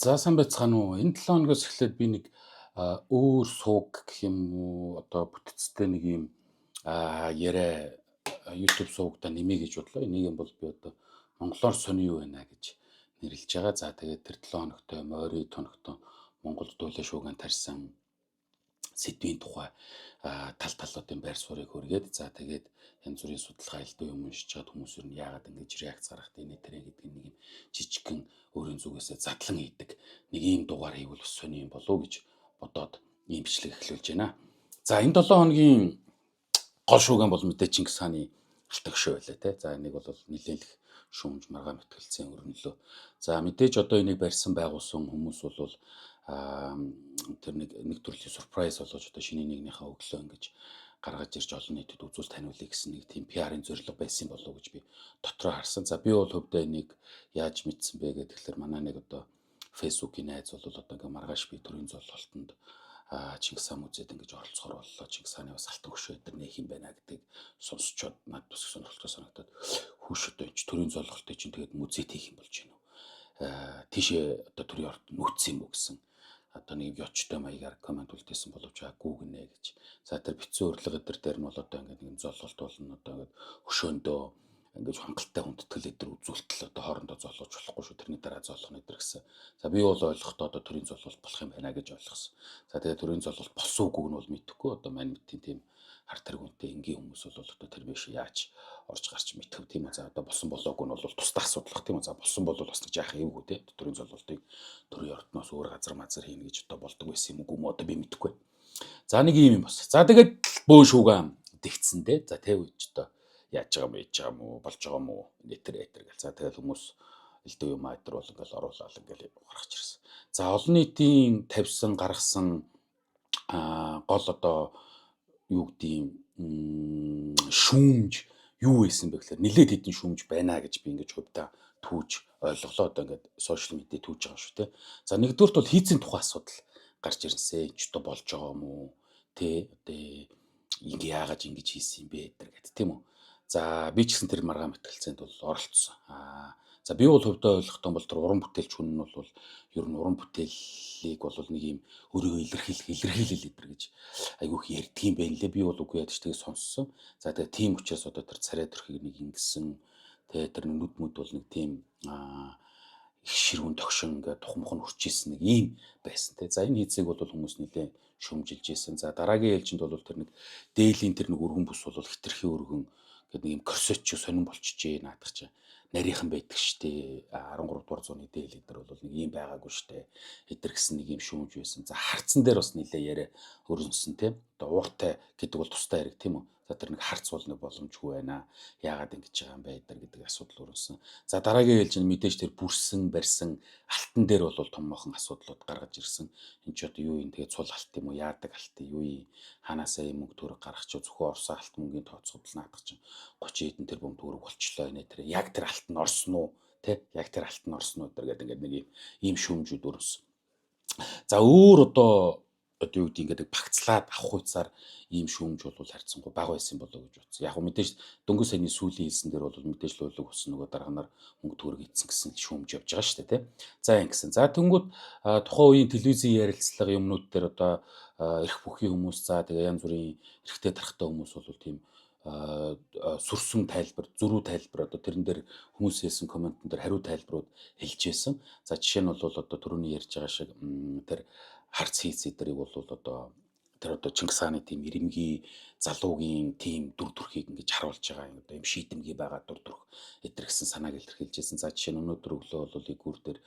За сайн байцгаана уу? Энэ 7 хоногоос эхлээд би нэг өөр сууг гэх юм уу одоо бүтцтэй нэг юм яриа YouTube суугуудаа нэмье гэж бодлоо. Энийг юм бол би одоо монголоор сони юу байна гэж нэрлэж байгаа. За тэгээд тэр 7 хоногтой морь тоногтой Монголд дуулаа шууган тарьсан сэдвийн тухай талуудын байр суурийг хөргээд за тэгээд янз бүрийн судалгаа хэлдэг юм уншиж чад хүмүүс юу яагаад ингэж реакц гаргах тийм нэтэрэ гэдэг нэг юм жижигхэн өөрийн зүгээсээ задлан хийдэг нэг ийм дугаар хийвэл бас сони юм болов уу гэж бодоод ийм бичлэг эхлүүлж байна. За энэ 7 хоногийн гол шууган бол мэдээ Чингис хааны алтан хөшөө байлаа те. За энийг бол нэлээд их шүүмж маргаан мэтгэлцэн өрнөлөө. За мэдээж одоо энийг барьсан байгуулсан хүмүүс бол тэр нэг төрлийн surprise болгож одоо шинэ нэгнийхээ өглөө ингэж гаргаж ирж олон нийтэд үзүүл таниулъя гэсэн нэг тийм PR-ын зорилго байсан болов уу гэж би дотроо харсан. За би бол хөвдөө энийг яаж мэдсэн бэ гэхээр манай нэг одоо Facebook-ийн найз бол одоо ингээ маргааш би төрийн золголтонд Чингис хаан музейд ингэж оролцохоор боллоо. Чингис хааны бас алтан хөшөө өдр нэх юм байна гэдгийг сонсчод над бас их сонирхолтой санагдаад хүүш одоо энэ төрийн золголтыг чинь тэгээд музейд хийх юм болж байна уу? Тийшээ одоо төрийн орд нүүцсэн юм уу гэсэн одоо нэг ёчтой маягаар комент үлдээсэн боловч гүү гинэ гэж. За тэр битсэн өрлөг өдр дээр нь бол одоо ингээд нэг золголт болно одоо ингээд хөшөөндөө ингэж хангалттай хүндэтгэл өдр үзүүлтэл одоо хоорондоо золгож болохгүй шүү. Тэрний дараа золгоно өдр гэсэн. За би бол ойлгохдоо одоо төрийн золголт болох юм байна гэж ойлгосон. За тэгээд төрийн золголт болсон үгүйг нь бол мэдэхгүй. Одоо мань мэдtiin тийм хар тэргүүнтэй энгийн хүмүүс бол одоо тэр биш яаж орж гарч мэдхэв тийм үү. За одоо болсон болоогүй нь бол тусдаа асуудал тийм үү. За болсон бол бас нэг жаахан эвгүй тийм төрийн золголтыг төрийн ордноос өөр газар мазар хийнэ гэж одоо болдог байсан юм уу одоо би мэдэхгүй. За нэг юм бас. За тэгээд бөө шүүган дэгцэн дээ. За тэвэж одоо яаж байгаа юм ээж байгаа юм уу болж байгаа юм уу нэтэр гэл. За тэгэл хүмүүс элдв юм айтер бол ингээл оруулаад ингээл гаргаж ирсэн. За олон нийтийн тавьсан гаргасан гол одоо юу гэдгийг шүүмж юу байсан бэ гэхээр нилээд хэдэн шүүмж байна гэж би ингэж хувьдаа түүж ойлголоо одоо ингээд сошиал медиа түүж байгаа шүү те. За нэгдүгürt бол хийцэн тухай асуудал гарч ирнэсэ ч одоо болж байгаа юм уу те одоо ингэ яагаад ингэж хийсэн юм бэ гэдэг тийм үү. За би ч гэсэн тэр маргаан мэтгэлцээнд бол оролцсон. За би бол хувьдаа ойлгохдоо бол тэр уран бүтээлч хүн нь бол ер нь уран бүтээлийг бол нэг юм өөрийгөө илэрхийлэл өдр гэж айгүйх ярьдаг юм байна лээ. Би бол үгүй ядаж тэгээ сонссон. За тэгээ тийм учраас одоо тэр царай төрхийг нэг ингэсэн тэгээ тэр нүд мүд бол нэг тийм их ширүүн тогшин ингээд тухмох нь хүрчээсэн нэг ийм байсан те. За энэ хийцийг бол хүмүүс нэлээ шөмжилж ийсэн. За дараагийн ээлжинд бол тэр нэг дээлийн тэр нэг өргөн бүс бол хитрхи өргөн гэдэг нэг юм корсет ч сонирн болчихжээ наадах чинь нарийнхан байдаг штэ 13 дугаар зууны дээл эдэр бол нэг юм байгаагүй штэ эдэр гэсэн нэг юм шүүмж байсан. За харцсан дээр бас нилээ яриа өрнөсөн тийм. Одоо ууртай гэдэг бол тустай хэрэг тийм үү. За тэр нэг харц бол нэг боломжгүй байна. Яагаад ингэж байгаа юм бэ эдэр гэдэг асуудал өрнөсөн. За дараагийн ээлжинд мэдээж тэр бүрсэн барьсан алтан дээр бол томоохон асуудлууд гаргаж ирсэн. Энд ч одоо юу юм тэгээд цул алт юм уу яадаг алт юу юм ханаасаа юм мөнгө төгрөг гаргах ч зөвхөн орсон алт мөнгөний тооцоогдол наадах чинь 30 хэдэн тэрбум төгрөг болчлоо нэ тэр яг тэр алт нь орсон уу тэ яг тэр алт нь орсон уу гэдэг ингээд нэг ийм шүүмжүүд өрнөсөн. За өөр одоо юу гэдэг ингээд багцлаад авах хуйцаар ийм шүүмж бол харьцангуй бага байсан болоо гэж бодсон. Яг мэдээж дөнгөж саяны сүүлийн хэлсэн дээр бол мэдээж л ойлог болсон нөгөө дарганаар мөнгө төгрөг ийдсэн гэсэн шүүмж явж байгаа шүү дээ тий. За ингэсэн. За тэнгууд тухайн үеийн телевизийн ярилцлага юмнууд дээр одоо эрх бүхий хүмүүс за тэгээ янз бүрийн эрхтэй тархтай хүмүүс бол тийм сүрсэн тайлбар, зөрүү тайлбар одоо тэрэн дээр хүмүүс хэлсэн комментэн дээр хариу тайлбарууд хэлж байсан. За жишээ нь бол одоо түрүүний ярьж байгаа шиг тэр харц хийц эдрийг бол одоо тэр одоо Чингис хааны тийм ирэмгий залуугийн тийм дүр төрхийг ингэж харуулж байгаа юм одоо юм шийдэмгий байгаа дүр төрх эдэр гэсэн санааг илэрхийлжсэн. За жишээ нь өнөөдөр өглөө бол игүүр дээр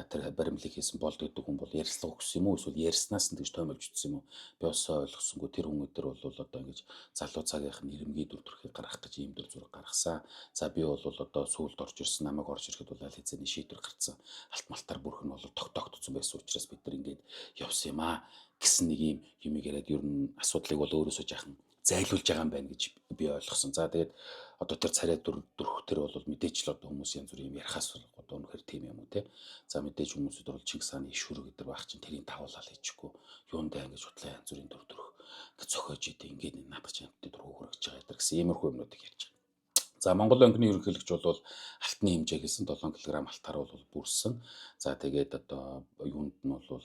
тэр баримлыг хийсэн болд гэдэг хүн бол ярьслага өгсөн юм уу эсвэл ярьснаас нь тэгж тоомлж утсан юм уу? Би бас ойлгосонгүй тэр хүн өдөр бол одоо ингэж залуу цагийнх нь ирэмгий дүр төрхийг гаргах гэж ийм дүр зураг гаргасан. За би бол одоо сүүлд орж ирсэн намайг орж ирэхэд бол аль хэзээний шийдвэр гарцсан. Алт малтар бүрх нь бол тогтоогдсон байсан учраас бид нар ингэж явсан юм аа гэсэн нэг юм яриад ер нь асуудлыг бол өөрөөсөө жаахан зайлуулж байгаа юм байна гэж би ойлгосон. За тэгээд одоо тэр царай дөрөх тэр бол мэдээж л одоо хүмүүс янз бүрийн юм ярихаас одоо үнэхээр тийм юм уу те. За мэдээж хүмүүсүүд бол Чингис хааны иш хүрэг гэдэг байх чинь тэрийг тавуулаад хийчихгүй. Юундаа ингэж хутлаа янз бүрийн дөрөх гэж зохиож идэв ингээд наадах чинь амттай дөрөв хүрэж байгаа гэдэг гэсэн иймэрхүү юмнуудыг ярьж байгаа. За Монгол банкны ерөнхийлөгч бол алтны хэмжээ гэсэн 7 кг алтаар бол бүрсэн. За тэгээд одоо юунд нь бол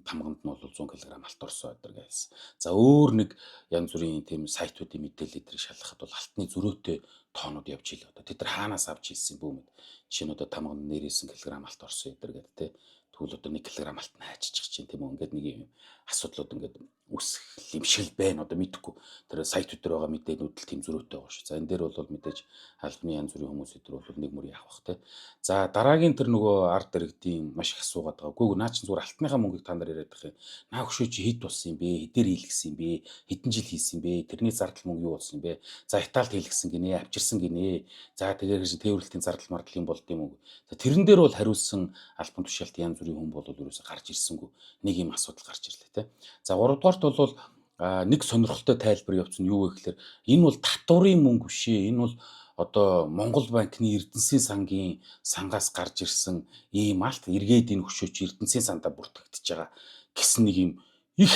тамганд нь бол 100 кг алт орсон өдр гэсэн. За өөр нэг янз бүрийн тийм сайтуудын мэдээлэл эдрийг шалгахад бол алтны зөрөөтэй тоонууд явж илээ. Одоо тэд нар хаанаас авч хэлсэн бүү мэд. Жишээ нь одоо тамганд нэрээс кг алт орсон өдр гэдэг те. Тэгвэл одоо 1 кг алт нь хайчих чинь тийм үү. Ингээд нэг юм асуудлууд ингээд үсэх юм шиг л байна. Одоо мэдэхгүй. Тэр сайтууд дээр байгаа мэдээнүүд л тийм зөрөөтэй байгаа шүү. За энэ дээр бол мэдээж албаны янз бүрийн хүмүүс өдр бол нэг мөр явах те. За дараагийн тэр нөгөө ард иргэдийн маш их асуугаад байгаа. Үгүй наа чинь зүгээр алтныхаа мөнгийг та нар яриад байх юм. Наа хөшөө чи хэд болсон юм бэ? Хэдээр хийлгсэн юм бэ? Хэдэн жил хийсэн юм бэ? Тэрний зардал мөнгө юу болсон юм бэ? За Италид хийлгсэн гинэ, авчирсан гинэ. За тэгээд тээвэрлэлтийн зардал мардал юм болд юм уу? За тэрэн дээр бол хариулсан албан тушаалт янз бүрийн хүн бол ерөөсө гарч ирсэнгүй. Нэг юм асуудал гарч ирлээ те. За 3 дугаарт бол нэг сонирхолтой тайлбар явуулсан юу вэ гэхээр энэ бол татварын мөнгө биш ээ. Энэ бол одоо Монгол банкны Эрдэнэсийн сангийн сангаас гарч ирсэн ийм алт эргээд энэ хөшөөч Эрдэнэсийн сандаа бүртгэгдэж байгаа гэсэн нэг юм их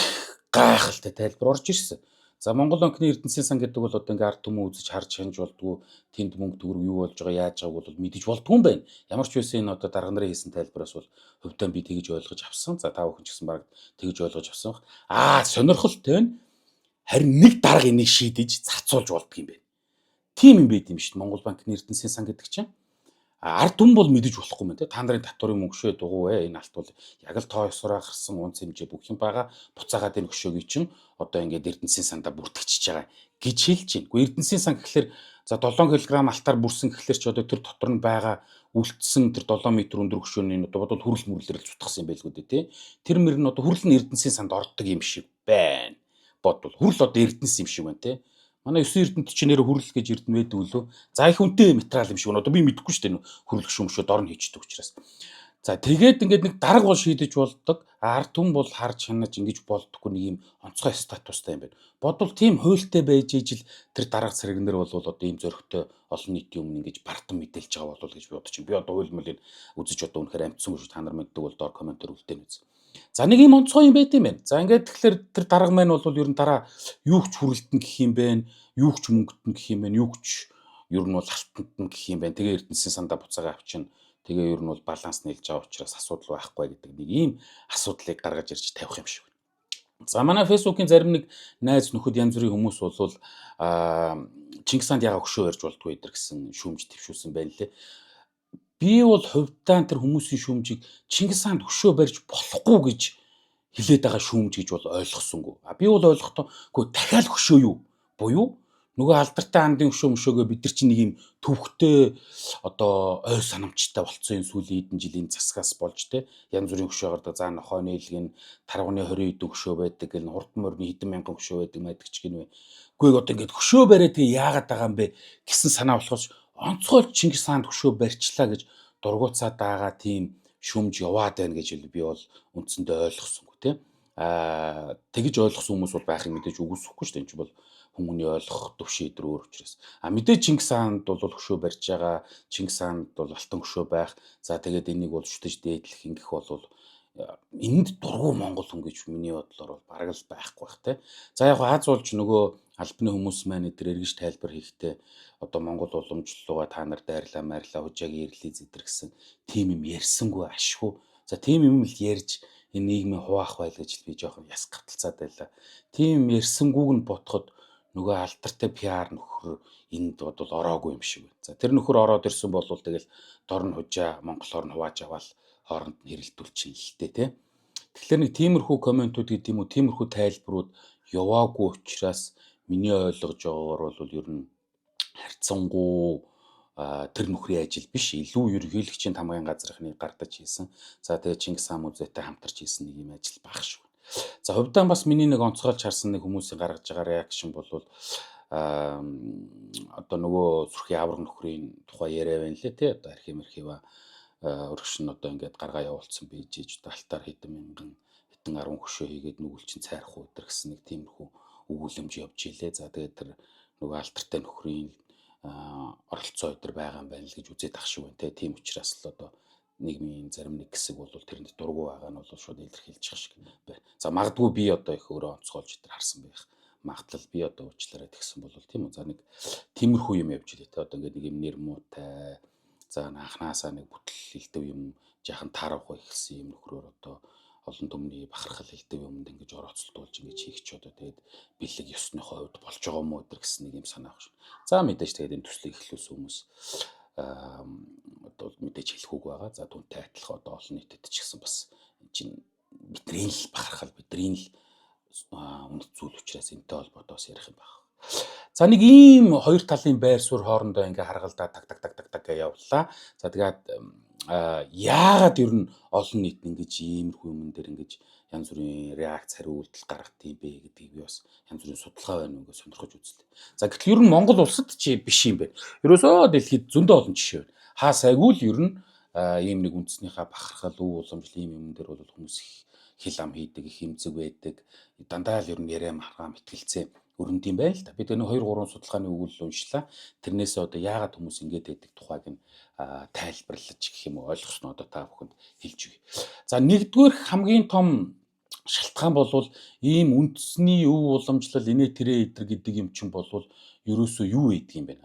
гайхалтай тайлбар орж ирсэн. За Монгол банкны Эрдэнэсийн сан гэдэг бол одоо ингээ ард түмэн үзэж харж хянж болдгоо тэнд мөнгө төгрөг юу болж байгаа яаж байгааг бол мэдэж болдгоо юм байна. Ямар ч байсан энэ одоо дарга нарын хийсэн тайлбараас бол хувьдаа би тэгж ойлгож авсан. За та бүхэн ч гэсэн баг тэгж ойлгож авсан баг. Сонирхолтой нь харин нэг дарга энийг шийдэж зарцуулж болдго юм байна. Тийм юм байт юм шүү дээ. Монгол банкны Эрдэнэсийн сан гэдэг чинь ард түмэн бол мэдэж болохгүй мэн те. Та нарын татварын мөнгө шөө дугуй энэ алт бол яг л тоо ёсороо гарсан унц хэмжээ бүх юм байгаа. Буцаагаад энэ хөшөөгийн чинь одоо ингээд Эрдэнэсийн сандаа бүртгэж байгаа гэж хэлж байна. Гэхдээ Эрдэнэсийн сан гэхэлэр за 7 кг алтаар бүрсэн гэхэлэр ч одоо тэр дотор нь байгаа үлдсэн тэр 7 м өндөр хөшөөний одоо бодвол хүрэл мүрлэрэл цутгасан юм байлгүй дээ тий. Тэр мөр нь одоо хүрэл нь Эрдэнэсийн санд ордог юм шиг байна. Бодвол хүрэл одоо Эрдэнэс юм шиг байна тий. Манай 9 Эрдэнэт чинь нэр хүрэл гэж Эрдэнэ байдаг үлээ. За их үнэтэй материал юм шиг байна. Одоо би мэдэхгүй шүү дээ хүрэл гүшүүмшөө дор нь хийждэг учраас. За тэгээд ингээд нэг дарга бол шийдэж болдог. Ард түмэн бол харж хянаж ингэж болдоггүй нэг юм онцгой статустай юм байна. Бодвол тийм хуйлтай байж ижил тэр дарга цэрэгнэр бол одоо ийм зөрөгтэй олон нийтийн өмнө ингэж бардам мэдээлж байгаа болов гэж би бодож чинь. Би одоо хуйл мөлийг үзэж одоо үнэхээр амтсан шүү. Та нар мэддэг бол доор комментээр үлдээн үз. За нэг юм онцгой юм байт юм байна. За ингээд тэгэхээр тэр дарга маань бол ер нь дараа юу ч хүрэлтэн гэх юм бэ, юу ч мөнгөтэн гэх юм бэ, юу ч ер нь бол алтанд нь гэх юм байна. Тэгээ Эрдэнэсийн сандаа буцаага авчин. Тэгээ ер нь бол баланс нэлж байгаа учраас асуудал байхгүй гэдэг нэг ийм асуудлыг гаргаж ирж тавих юм шиг байна. За манай фэйсбүүкийн зарим нэг найз нөхөд янз бүрийн хүмүүс бол Чингис хаанд яга хөшөө ярьж болдгоо эдэр гэсэн шүүмж твшүүлсэн байна лээ. Би бол хувьдаа тэр хүмүүсийн шүүмжийг Чингис хаанд хөшөө барьж болохгүй гэж хэлээд байгаа шүүмж гэж бол ойлгосонгүй. Би бол ойлгохдоо дахиад хөшөө юу? Буюу нөгөө алдартай андын хөшөөгөө бид нар чинь нэг юм төвхтэй одоо ой санамжтай болцсон энэ сүүлийн хэдэн жилийн засгаас болж те янз бүрийн хөшөө гардаг. За нохой нээлгийн таргууны 20 хэдэн хөшөө байдаг гэл хурдан морины хэдэн мянган хөшөө байдаг мэддэг ч гинэ. Үгүй одоо ингээд хөшөө бариад тэгээ яагаад байгаа юм бэ гэсэн санаа болохоос онцгой Чингис хаанд хөшөө барьчлаа гэж дургуутсаад байгаа тийм шүмж яваад байна гэж би бол үндсэндээ ойлгосонгүй те. Тэгж ойлгосон хүмүүс бол байхыг мэдээж үгүйсэхгүй шүү дээ. Энэ чинь бол хүмүүний ойлгох төвшөө өөр учраас. Мэдээж Чингис хаанд бол хөшөө барьж байгаа. Чингис хаанд бол алтан хөшөө байх. За тэгээд энийг бол шүтэж дээдлэх ингэх бол энд дургу монгол хүн гэж миний бодлоор бол бараг л байхгүй бах те. За яг Аз болж нөгөө албаны хүмүүс маань эдгээр эргэж тайлбар хийхдээ одоо Монгол уламжлалууга та нар дайрлаа майрлаа хужаагийн ирлээ зэдэр гэсэн тийм юм ярьсангүй ашгүй. За тийм юм л ярьж энэ нийгмийн хуваах байл гэж би жоохон яс гавталцаад байлаа. Тийм ярьсангүйг нь ботход нөгөө алдартай PR нөхөр энд бодвол ороогүй юм шиг байна. За тэр нөхөр ороод ирсэн бол тэгэл дор нь хужаа монголоор нь хувааж аваад хооронд нь хэрэлдүүлчихин л дээ тий. Тэгэхээр нэг тиймэрхүү комментууд гэдэг юм уу тиймэрхүү тайлбарууд яваагүй учраас миний ойлгож байгаагаар бол ер нь харьцангуй тэр нөхрийн ажил биш илүү ерөнхийлөгчийн тамгын газрынхны гардаж хийсэн. За тэгээ Чингис хаан музейтэй хамтарч хийсэн нэг юм ажил баг шүү. За хувьдаа бас миний нэг онцгойлж харсан нэг хүмүүсийн гаргаж байгаа реакшн бол одоо нөгөө сүрхий авраг нөхрийн тухай яриа байна лээ тий. Одоо архива өргөшн одоо ингээд гаргаа явуулсан байж одоо алтаар хэдэн мянган хэдэн 10 хөшөө хийгээд нүгэлчин цайрах өдр гэсэн нэг тиймэрхүү өгүүлэмж явж илээ. За тэгээд тэр нөгөө алтартай нөхрийн оролцоо өдр байгаа юм байна л гэж үзээд ах шиг байна те. Тийм учраас л одоо нийгмийн зарим нэг хэсэг бол тэрэнд дургу байгаа нь бол шууд илэрхийлж байгаа шиг байна. За магадгүй би одоо их өөрөө онцгойлж өдр харсан байх магадлал би одоо уучлаарай тэгсэн бол тийм үү. За нэг тиймэрхүү юм явж илээ те. Одоо ингээд нэг юм нэр муутай. За анханасаа нэг бүтэл элдв юм жаахан таарахгүй ихсэн юм нөхрөөр одоо олон түмний бахархал элдв юмд ингэж орооцолтуулж ингэж хийх ч одоо тэгээд бэлэг ёсныхоо хувьд болж байгаа юм уу гэдэг гэсэн нэг юм санаа авах шин. За мэдээж тэгээд энэ төслийг эхлүүлсэн хүмүүс одоо мэдээж хэлэхүүг байгаа. За түүнтэй адилхан одоо олон нийтэд ч гэсэн бас чинь бидний л бахархал бидний л үнэт зүйл учраас энэтэй холбоотойос ярих юм байна. За нэг ийм хоёр талын байр суурь хоорондоо ингээ харгалдаа так гэж явлаа. За тэгээд яагаад ер нь олон нийт ингэж иймэрхүү юм дээр ингэж янз бүрийн реакц хариулт гаргах юм бэ гэдгийг би бас янз бүрийн судалгаа байна ингээ сонирхож үзлээ. За гэтэл ер нь Монгол улсад ч биш юм байна. Ерөөсөө дэлхийд зөндөө олон жишээ байна. Хаа сайгүй л ер нь ийм нэг үндэснийхээ бахархал уламжлал ийм юм дээр бол хүмүүс хил ам хийдэг, их хэмзэг байдаг. Дандаа л ер нь яриа маргаан мэтгэлцээ өрөнд юм байна л да. Бид энэ 2 3 судалгааны өгүүлэл уншлаа. Тэрнээсээ одоо яагаад хүмүүс ингэж байдаг тухайг нь тайлбарлаж гэх юм уу ойлгосноо одоо та бүхэнд хэлж өгье. За нэгдүгээр хамгийн том шалтгаан бол ийм үндэсний өв уламжлал инээ тэрэ идэр гэдэг юм чинь бол ерөөсөө юу гэдэг юм бэ?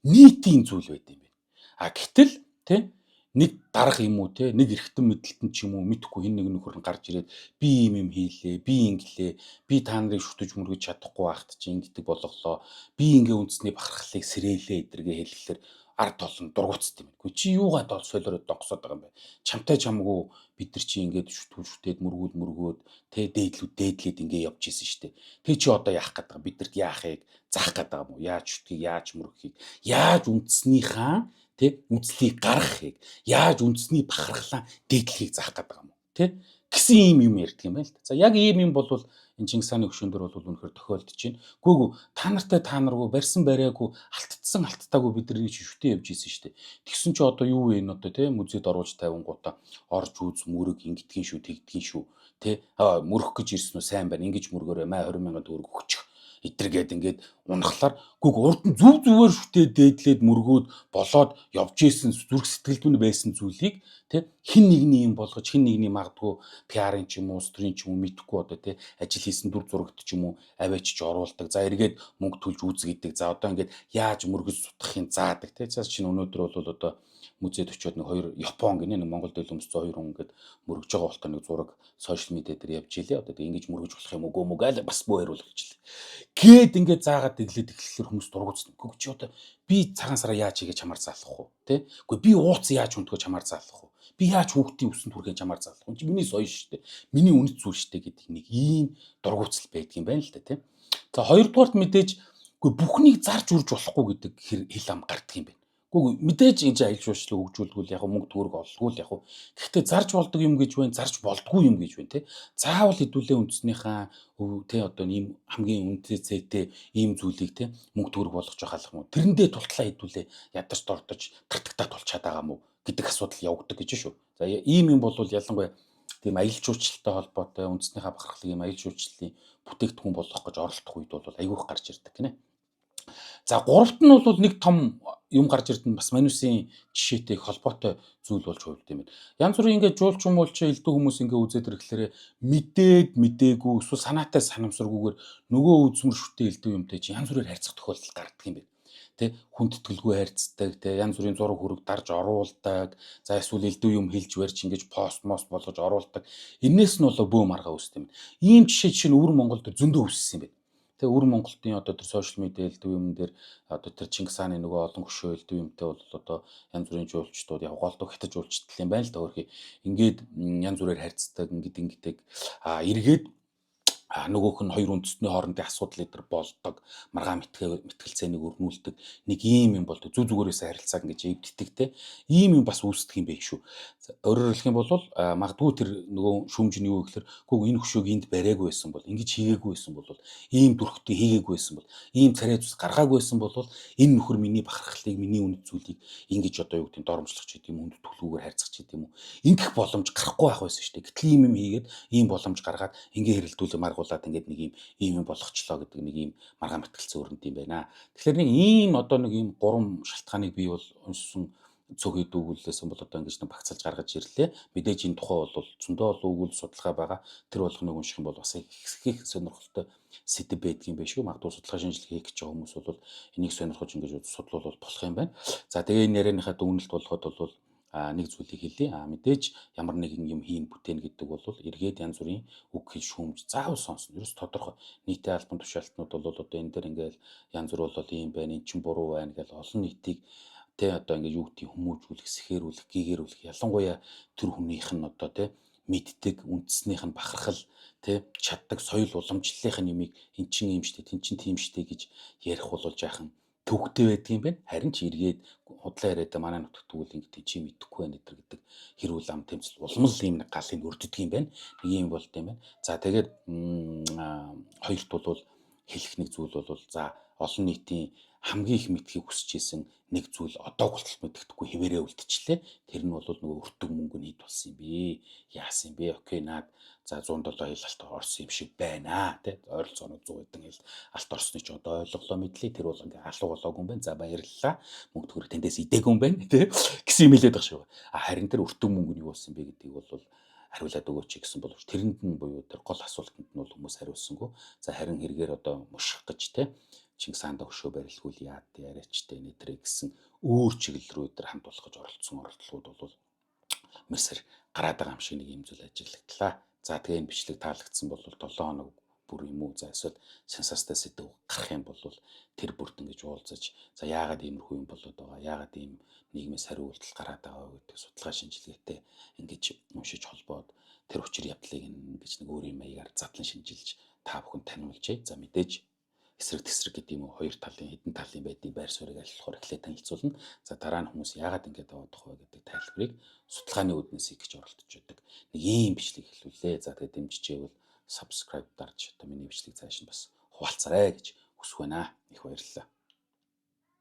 Нийтийн зүйл байд юм байна. Гэтэл тий нэг дарга юм уу те нэг эргэтэн мэдлэлтэн ч юм уу мэдхгүй хин нэг нөхөр нь гарч ирээд би юм хийлээ би инглээ би та нарыг шүтэж мөргөж чадахгүй байхт чи ингэдэг болголоо би ингээ үндэсний бахархлыг сэрээлээ эдэргээ хэлэхлээр ард олон дургуцд юм. Гэхдээ чи юугаад бол солиороо донхсоод байгаа юм бэ? Чамтай чамгүй бид нар чи ингээд шүтээд мөргөөд те дээдлээд ингээ явж исэн штэ. Тэг чи одоо яах гээд байгаа? Бидэрт яахыг заах гээд байгаа юм уу? Яаж шүтгийг яаж мөргөхийг яаж үндэснийхаа тэ үзлийг гаргахыг яаж үндэсний бахархлаа дээдлэхийг заах гэдэг юм уу тэ гэсэн юм ярьдаг юм байна л да. За яг ийм юм бол энэ Чингис хааны хөшөөн дээр бол үнэхээр тохиолдож байна. Гүйгүй та нартай та наргүй барьсан бариагүй алтцсан алттаагүй бид нар шүтээ явж исэн шүү дээ. Тэгсэн чи одоо юу вэ энэ одоо тэ музейд оруулж тавингуудаа орж үз мөрөг ингэдгийн шүү тэгдгийн шүү тэ мөрөх гэж ирсэн үү сайн байна ингэж мөргөөрэй маа 20,000 төгрөг өгчих эдэргээд ингээд унахлаар гүг урд нь зүгээр шүтээ дээдлээд мөргөөд болоод явж исэн зүрх сэтгэлд нь байсан зүйлийг тэ хин нэгний юм болгож хин нэгний магадгүй пиарын ч юм уу стрийн ч юм уу мэдхгүй одоо тэ ажил хийсэн дүр зурагт ч юм уу аваачж оруулдаг за эргээд мөнгө төлж үзгэдэг за одоо ингээд яаж мөргөж сутгахын заадаг тэ цаас чинь өнөөдөр бол одоо музейд очиод нэг хоёр Япон гинэ нэг Монгол дэлгэмс 2 хүн ингээд мөргөж байгаа болтой нэг зураг сошиал медиа дээр явж илээ одоо ингэж мөргөж болох юм уу гаал бас бөөр болгож илээ гээд ингээд заагаад дэглээд эхлэхээр хүмүүс дургуцсан. Гэхдээ чи одоо би цагаан сараа яаж хийгээ чамаар заалах уу? Тэ? Гэхдээ би ууц яаж хүндгөө чамаар заалах уу? Би яаж хүүхдийн өсөнд хүргэн чамаар заалах уу? Чи миний соёо шүү дээ. Миний үнэт зүйл шүү дээ гэдэг нэг ийм дургуцал байдаг юм байна л да, тэ? За хоёрдугаарт мэдээж бүхнийг зарж үрж болохгүй гэдэг хэл ам гардаг юм байна. Гэхдээ мэдээж энэ аялал жуулчлалыг хөгжүүлдэг яг мөнгө төгрөг олгүй л яг. Гэхдээ зарж болдог юм гэж байна, зарж болдгүй юм гэж байна те. Заавал хэдүүлээ үндэснийхаа те одоо ийм хамгийн үнэтэйтэй ийм зүйлийг те мөнгө төгрөг болгож байгаа юм уу? Тэрэндээ тултлаа хэдүүлээ ядарч дордож тартагтаа тулчаад байгаа юм уу гэдэг асуудал явагддаг гэж шүү. За ийм юм бол ялангуяа тийм аялал жуулчлалтай холбоотой үндэснийхаа бахархлыг ийм аялал жуулчлалын бүтээгдэхүүн болгох гэж оролдох үед бол айгүйх гарч ирдэг гинэ. За гуравт нь бол нэг том юм гарч ирдэн бас манусын жишээтэй холбоотой зүйл болж хувилд юм байна. Янз бүрийн ингээд жуулч юм болж элдв хүмүүс ингээд үзээд ирэхлээр мэдээд мдээгүй эсвэл санаатай санамсаргүйгээр нөгөө үзмэр шүтээ элдв юмтай чи янз бүрээр харьцах тохиолдол гардаг юм байна. Тэ хүндэтгэлгүй харьцдаг, тэ янз бүрийн зураг хүрэг дарж оруулдаг, за эсвэл элдв юм хэлж барьж ингэж пост мост болгож оруулдаг. Энээс нь бол бөөм арга үүсдэг юм. Ийм жишээ чинь өвөр Монголд зөндөө үүссэн юм байна. Тэгээ өвөр Монголын одоо тэр сошиал медиа элдв юм дээр одоо тэр Чингис хааны нөгөө олон хөшөө элдв юмтай бол одоо янз бүрийн жуулчдууд яг голдуу хятад жуулчдал юм байна л да хөрхий. Ингээд янз бүрээр харьцдаг ингээд эргээд нөгөөх нь хоёр үндэстний хоорондын асуудал эдэр болдог маргаан мэтгэлцээнийг өрнүүлдэг нэг ийм юм болдог зүг зүгээрээс харилцаа ингэж эвддэг те ийм юм бас үүсдэг юм байх шүү. Өөрөөр хэлэх юм бол магадгүй тэр нөгөө шүүмж нь юу гэхээр гүг энэ хөшөөг энд бариагүй байсан бол ингэж хийгээгүй байсан бол ийм дүрхтэй хийгээгүй байсан бол ийм царай зүс гаргаагүй байсан бол энэ нөхөр миний бахархлыг миний үнэт зүйлийг ингэж одоо юу гэдэг нь доромжлох ч гэдэм үнд төлөвөөр харьцах ч гэдэм үү ингэх боломж гарахгүй байх байсан шүү дээ. Гэтэл ийм юм хийгээд ийм боломж гаргаад ингэ хэрэлдүүлээ маргуулад ингээд нэг ийм юм болгочлоо гэдэг нэг ийм маргаан мэтгэлцээ өрөнд юм байна. Тэгэхээр нэг ийм одоо нэг ийм гурван шалтгааныг би бол уншсан цөөхий дүүгүүлсэн бол одоо ингэж нэг багцалж гаргаж ирлээ. Мэдээж энэ тухай бол зөндөө олон өгүүл судалгаа байгаа. Тэр болгоныг унших юм бол бас их сонирхолтой сэдв байдгийн байх шүү. Магадгүй судалгаа шинжилгээ хийх гэж байгаа хүмүүс бол энийг сонирхож ингэж судлуулбал болох юм байна. За тэгээ энэ ярианыхаа дүгнэлт болгоход бол нэг зүйлийг хэлье. Мэдээж ямар нэгэн юм хийн бүтээн гэдэг бол эргээд янз бүрийн үг хэл шүүмж заавал сонсно. Ерөөс тодорхой нийтийн албан тушаалтнууд бол одоо энэ дээр ингээл янз бүр бол ийм байна, эн чинь буруу байна гэж олон нийтийг тэ одоо ингээд юу гэдгийг хүмүүжүүлэх, сэхэрүүлэх, гэгэрүүлэх ялангуяа тэр хүнийх нь одоо тэ мэддэг, үндэснийх нь бахархал тэ чаддаг соёл уламжлалынх нь юмыг эн чинь ийм штэ, тэн чинь тийм штэ гэж ярих бол жаахан төвхтэй байдгийн байна. Харин ч эргээд худлаа яриад манай нутагт тэгвэл ингээд чи мэдэхгүй байна гэдэг хэрүүл ам тэмцэл улмал ийм нэг галыг өрддөг юм байна. Нэг юм болд юм байна. За тэгээд хоёрт бол хэлэх нэг зүйл бол за олон нийтийн хамгийн их мэдхийг хүсэж исэн нэг зүйл одоо болтол мэддэхгүй хэвээрээ үлдчихлээ. Тэр нь бол нөгөө өртөг мөнгө нийт болсон юм бэ. Яасан юм бэ? Окей наад за 107 ил алт орсон юм шиг байна тий. Ойролцоогоо 100 хэдэн ил алт орсны ч одоо ойлголоо мэдлээ. Тэр бол ингээ алуу болоогүй юм байна. За баярлалаа. Мөнгө төгрөг тэндээс идээгүй юм байна тий. Гэсэн юм хэлээд баг шүү. Харин тэр өртөг мөнгө нь юу болсон бэ гэдгийг бол хариулаад өгөөч гэсэн боловч тэрэнд нь буюу тэр гол асуултанд нь бол хүмүүс хариулсангүй. За харин хэрэгээр одоо муших гэж тий Чингис хаанд өшөө барилгуул яад яриачтай нэтрэ гэсэн өөр чиглэл рүү өдр хамт болох гэж оролцсон оролдлогууд бол мэрсэр гараад байгаа юм шиг нэг юм зүйл ажиглагдлаа. За тэгээ энэ бичлэг таалагдсан бол 7 хоног бүр юм уу за эсвэл сенсацтай сэдв гарах юм бол тэр бүрт ингэж уулзаж за яагаад иймэрхүү юм болоод байгаа яагаад ийм нийгмээс хариу үйлдэл гараад байгаа гэдэг судалгаа шинжилгээтэй ингэж уншиж холбоод тэр учир явдлыг ингэж нэг өөрийн маягаар задлан шинжилж та бүхэн таниулжээ. За мэдээж эсрэг тесрэг гэдэг юм уу хоёр талын хэдэн талын байдгийг байр суурийг аль болохоор эхлээд танилцуулна. За дараа нь хүмүүс яагаад ингэж явах вэ гэдэг тайлбарыг судалгааны үүднээс хийж оролдож байдаг. Нэг ийм бичлэг хэлүүлээ. За тэгээд дэмжижээвэл subscribe дарж одоо миний бичлэг цааш нь бас хуваалцаарай гэж хүсэх байна. Их баярлалаа.